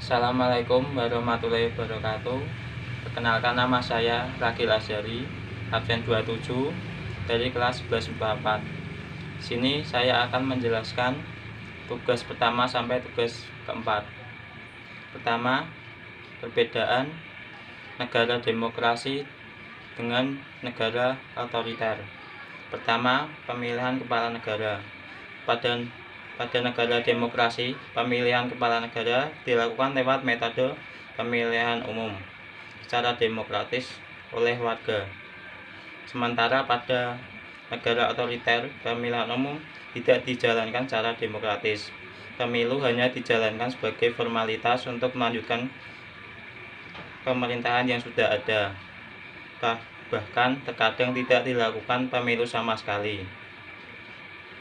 Assalamualaikum warahmatullahi wabarakatuh. Perkenalkan, nama saya Ragil Azhari, absen 27 dari kelas 11 Sini saya akan menjelaskan tugas pertama sampai tugas keempat. Pertama, perbedaan negara demokrasi dengan negara otoriter. Pertama, pemilihan kepala negara. Pada negara demokrasi, pemilihan kepala negara dilakukan lewat metode pemilihan umum secara demokratis oleh warga. Sementara pada negara otoriter, pemilihan umum tidak dijalankan secara demokratis. Pemilu hanya dijalankan sebagai formalitas untuk melanjutkan pemerintahan yang sudah ada. Bahkan terkadang tidak dilakukan pemilu sama sekali.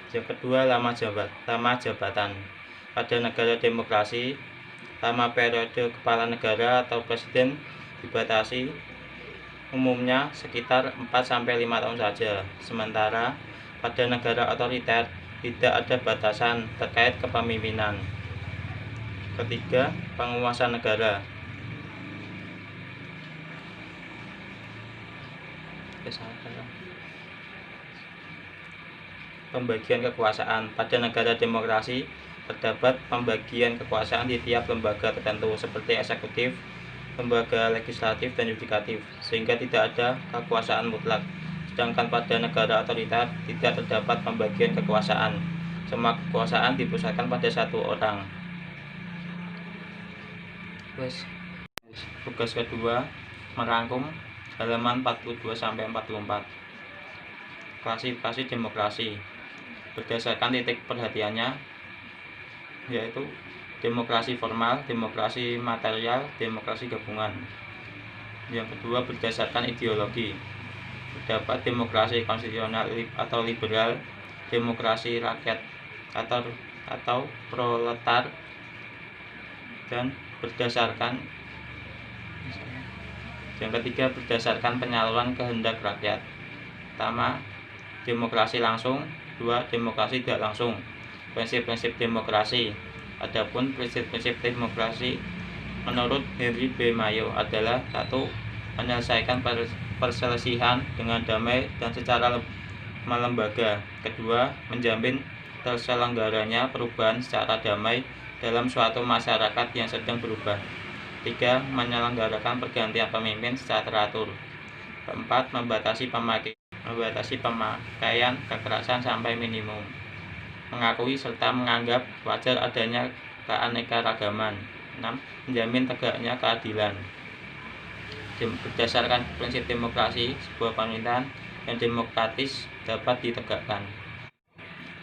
Yang kedua, lama jabatan. Pada negara demokrasi, lama periode kepala negara atau presiden dibatasi umumnya sekitar 4-5 tahun saja. Sementara pada negara otoriter tidak ada batasan terkait kepemimpinan. Ketiga, penguasa negara. Pembagian kekuasaan. Pada negara demokrasi terdapat pembagian kekuasaan di tiap lembaga tertentu seperti eksekutif, lembaga legislatif, dan yudikatif, sehingga tidak ada kekuasaan mutlak. Sedangkan pada negara otoriter tidak terdapat pembagian kekuasaan. Semua kekuasaan dipusatkan pada satu orang. Tugas kedua, merangkum halaman 42-44. Klasifikasi demokrasi berdasarkan titik perhatiannya, yaitu demokrasi formal, demokrasi material, demokrasi gabungan. Yang kedua, berdasarkan ideologi, terdapat demokrasi konstitusional atau liberal, demokrasi rakyat atau proletar, dan berdasarkan yang ketiga, berdasarkan penyaluran kehendak rakyat. Pertama, demokrasi langsung. Dua, demokrasi tidak langsung. Prinsip-prinsip demokrasi. Adapun prinsip-prinsip demokrasi menurut Henry B. Mayo adalah: 1. Menyelesaikan perselisihan dengan damai dan secara melembaga. Kedua, menjamin terselenggaranya perubahan secara damai dalam suatu masyarakat yang sedang berubah. 3. Menyelenggarakan pergantian pemimpin secara teratur. Keempat, membatasi pemakaian kekerasan sampai minimum. Mengakui serta menganggap wajar adanya keanekaragaman. 6. Menjamin tegaknya keadilan. Berdasarkan prinsip demokrasi, sebuah pemerintahan yang demokratis dapat ditegakkan.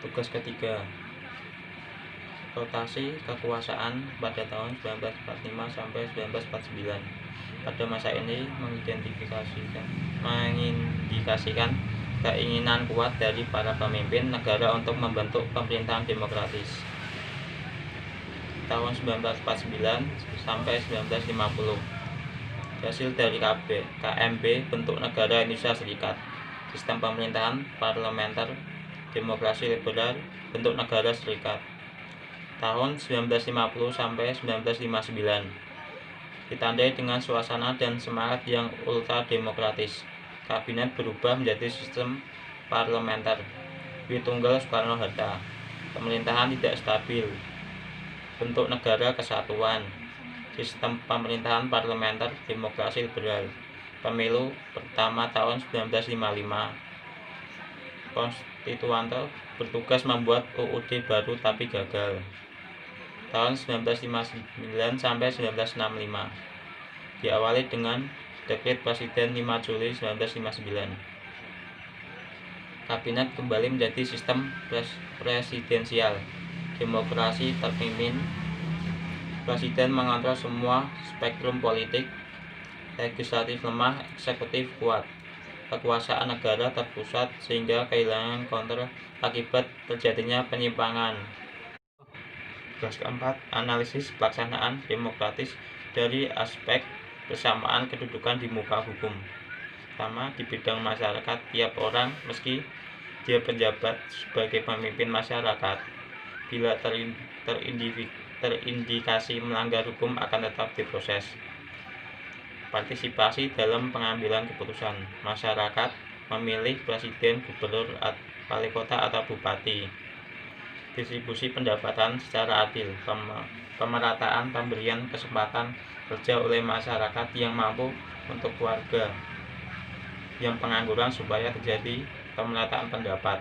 Tugas ketiga, rotasi kekuasaan pada tahun 1945 sampai 1949. Pada masa ini mengindikasikan keinginan kuat dari para pemimpin negara untuk membentuk pemerintahan demokratis. Tahun 1949 sampai 1950. Hasil dari KMB, bentuk negara Indonesia Serikat. Sistem pemerintahan parlementer, demokrasi liberal, bentuk negara serikat. Tahun 1950 sampai 1959. Ditandai dengan suasana dan semangat yang ultra demokratis. Kabinet berubah menjadi sistem parlementer. Tunggal Soekarno-Hatta. Pemerintahan tidak stabil. Bentuk negara kesatuan. Sistem pemerintahan parlementer, demokrasi liberal. Pemilu pertama tahun 1955. Konstituante bertugas membuat UUD baru tapi gagal. Tahun 1959 sampai 1965. Diawali dengan Dekret Presiden 5 Juli 1959. Kabinet kembali menjadi sistem presidensial. Demokrasi terpimpin. Presiden mengontrol semua spektrum politik. Legislatif lemah, eksekutif kuat. Kekuasaan negara terpusat sehingga kehilangan kontrol akibat terjadinya penyimpangan. Tugas keempat, analisis pelaksanaan demokratis dari aspek persamaan kedudukan di muka hukum. Pertama, di bidang masyarakat, tiap orang meski dia penjabat sebagai pemimpin masyarakat, bila terindikasi melanggar hukum akan tetap diproses. Partisipasi dalam pengambilan keputusan. Masyarakat memilih presiden, gubernur, wali kota atau bupati. Distribusi pendapatan secara adil. Pemerataan pemberian kesempatan kerja oleh masyarakat yang mampu untuk keluarga yang pengangguran supaya terjadi pemerataan pendapat.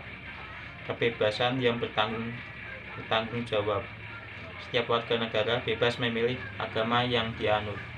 Kebebasan yang bertanggung jawab. Setiap warga negara bebas memilih agama yang dianut.